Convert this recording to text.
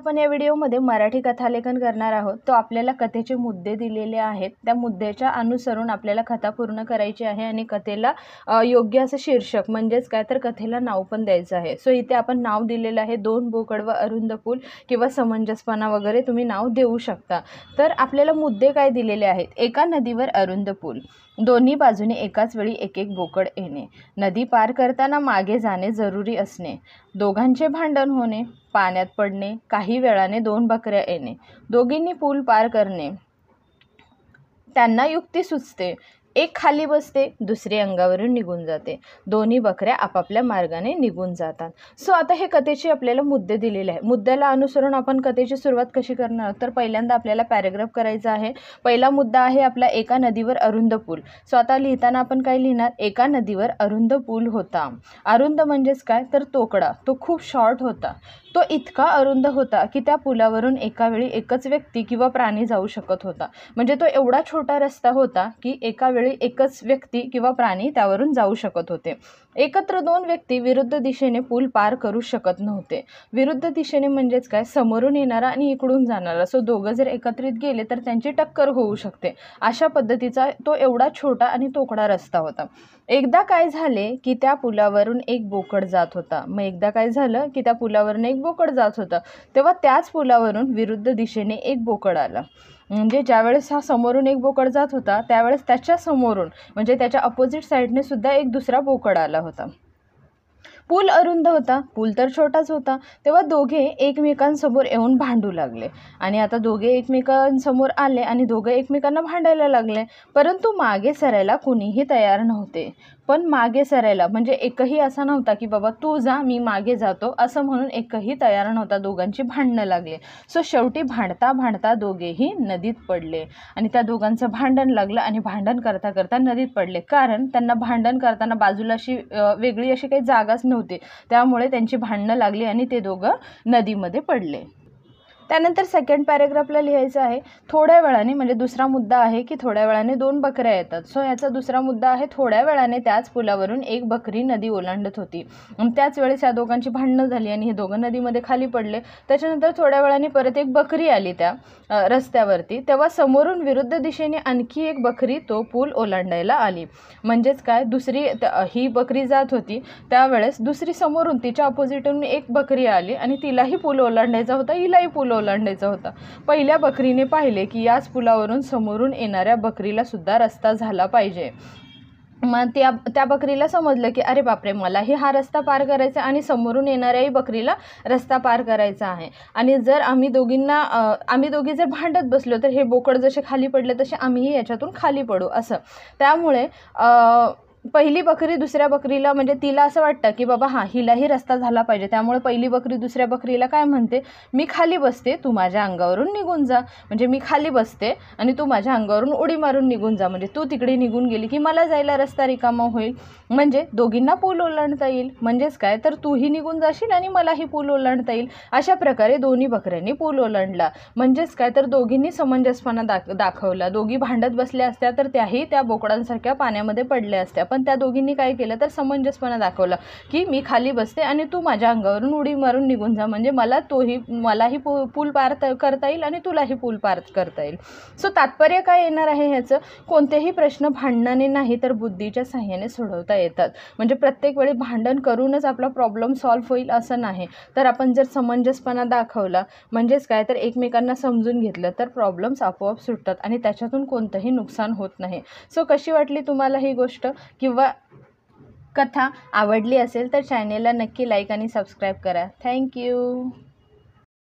आपण या व्हिडिओमध्ये मराठी कथालेखन करणार आहोत। तो आपल्याला कथेचे मुद्दे दिलेले आहेत, त्या मुद्द्याच्या अनुसरून आपल्याला कथा पूर्ण करायची आहे आणि कथेला योग्य असं शीर्षक म्हणजेच काय तर कथेला नाव पण द्यायचं आहे। सो इथे आपण नाव दिलेलं आहे दोन बोकड व अरुंद पूल किंवा समंजसपणा वगैरे तुम्ही नाव देऊ शकता। तर आपल्याला मुद्दे काय दिलेले आहेत, एका नदीवर अरुंद पूल, दोन्ही बाजूने एकाच वेळी एक एक बोकड येणे, नदी पार करताना मागे जाणे जरुरी असणे, दोघांचे भांडण होणे, पाण्यात पडणे, काही वेळाने दोन बकऱ्या येणे, दोघींनी पूल पार करणे, त्यांना युक्ती सुचते, एक खाली बसते, दुसरी अंगावरून निघून जाते, दोन्ही बकऱ्या आपापल्या मार्गाने निघून जातात। सो आता हे कथेचे आपल्याला मुद्दे दिलेले आहे। मुद्द्याला अनुसरून आपण कथेची सुरुवात कशी करणार, तर पहिल्यांदा आपल्याला पॅराग्राफ करायचा आहे। पहिला मुद्दा आहे आपला एका नदीवर अरुंद पूल। सो आता लिहिताना आपण काय लिहिणार, एका नदीवर अरुंद पूल होता। अरुंद म्हणजेच काय तर तोकडा, तो खूप शॉर्ट होता, तो इतका अरुंद होता की त्या पुलावरून एका वेळी एकच व्यक्ती किंवा प्राणी जाऊ शकत होता। म्हणजे तो एवढा छोटा रस्ता होता की एका वेळी एकच व्यक्ती किंवा प्राणी त्यावरून जाऊ शकत होते। एकत्र दोन व्यक्ती विरुद्ध दिशेने पूल पार करू शकत नव्हते। विरुद्ध दिशेने म्हणजेच काय, समोरून येणारा आणि इकडून जाणारा, सो दोघं जर एकत्रित गेले तर त्यांची टक्कर होऊ शकते। अशा पद्धतीचा तो एवढा छोटा आणि तोकडा रस्ता होता। एकदा काय झाले की त्या पुलावरून एक बोकड जात होता। मग एकदा काय झालं की त्या पुलावरून एक बोकड जात होता, तेव्हा त्याच पुलावरून विरुद्ध दिशेने एक बोकड आला। म्हणजे ज्यावेळेस हा समोरून एक बोकड जात होता त्यावेळेस त्याच्या समोरून म्हणजे त्याच्या अपोजिट साईडने सुद्धा एक दुसरा बोकड आला होता। पूल अरुंद होता, पूल तर छोटाच होता, तेव्हा दोघे एकमेकांसमोर येऊन भांडू लागले आणि आता दोघे एकमेकांसमोर आले आणि दोघे एकमेकांना भांडायला लागले, परंतु मागे सरायला कुणीही तयार नव्हते। पण मागे सरायला म्हणजे एकही असा नव्हता की बाबा तू जा मी मागे जातो असं म्हणून एकही तयार नव्हता, दोघांची भांडणं लागले। सो शेवटी भांडता भांडता दोघेही नदीत पडले आणि त्या दोघांचं भांडण लागलं आणि भांडण करता करता नदीत पडले, कारण त्यांना भांडण करताना बाजूला अशी वेगळी अशी काही जागाच नव्हती, त्यामुळे त्यांची भांडणं लागली आणि ते दोघं नदीमध्ये पडले। त्यानंतर सेकंड पॅराग्राफला लिहायचं आहे, थोड्या वेळाने म्हणजे दुसरा मुद्दा आहे की थोड्या वेळाने दोन बकऱ्या येतात। सो याचा दुसरा मुद्दा आहे, थोड्या वेळाने त्याच पुलावरून एक बकरी नदी ओलांडत होती आणि त्याच वेळेस या दोघांची भांडणं झाली आणि हे दोघं नदीमध्ये खाली पडले। त्याच्यानंतर थोड्या वेळाने परत एक बकरी आली त्या रस्त्यावरती, तेव्हा समोरून विरुद्ध दिशेने आणखी एक बकरी तो पूल ओलांडायला आली। म्हणजेच काय, दुसरी ही बकरी जात होती त्यावेळेस दुसरी समोरून तिच्या अपोजिटून एक बकरी आली आणि तिलाही पूल ओलांडायचा होता, हिलाही पूल ओलांडायचा होता। पहिल्या बकरीने पाहिले की याच पुलावरून समोरून येणाऱ्या बकरीला सुद्धा रस्ता झाला पाहिजे। मग त्या बकरीला समजलं की अरे बापरे, मलाही हा रस्ता पार करायचा आणि समोरून येणाऱ्याही बकरीला रस्ता पार करायचा आहे आणि जर आम्ही दोघी जर भांडत बसलो तर हे बोकड जसे खाली पडले तसे आम्हीही याच्यातून खाली पडू असं। त्यामुळे पहिली बकरी दुसऱ्या बकरीला म्हणजे तिला असं वाटतं की बाबा हां हिलाही रस्ता झाला पाहिजे, त्यामुळे पहिली बकरी दुसऱ्या बकरीला काय म्हणते, मी खाली बसते तू माझ्या अंगावरून निघून जा। म्हणजे मी खाली बसते आणि तू माझ्या अंगावरून उडी मारून निघून जा, म्हणजे तू तिकडे निघून गेली की मला जायला रस्ता रिकामा होईल, म्हणजे दोघींना पूल ओलांडता येईल। म्हणजेच काय तर तूही निघून जाशील आणि मलाही पूल ओलांडता येईल। अशा प्रकारे दोन्ही बकऱ्यांनी पूल ओलांडला। म्हणजेच काय तर दोघींनी समंजसपणा दाखवला। दोघी भांडत बसल्या असत्या तर त्याही त्या बोकडांसारख्या पाण्यामध्ये पडल्या असत्या, पण त्या दोघींनी काय केलं तर समंजसपणा दाखवला की मी खाली बसते आणि तू माझ्या अंगावरून उडी मारून निघून जा, म्हणजे मलाही पूल पार करता येईल आणि तुलाही पूल पार करता येईल। सो तात्पर्य काय येणार आहे ह्याचं, कोणतेही प्रश्न भांडणाने नाही तर बुद्धीच्या साहाय्याने सोडवता येतात। म्हणजे प्रत्येक वेळी भांडण करूनच आपला प्रॉब्लेम सॉल्व्ह होईल असं नाही, तर आपण जर समंजसपणा दाखवला म्हणजेच काय तर एकमेकांना समजून घेतलं तर प्रॉब्लेम्स आपोआप सुटतात आणि त्याच्यातून कोणतंही नुकसान होत नाही। सो कशी वाटली तुम्हाला ही गोष्ट किंवा कथा आवडली असेल तर चॅनेलला नक्की लाईक आणि सबस्क्राईब करा। थँक्यू।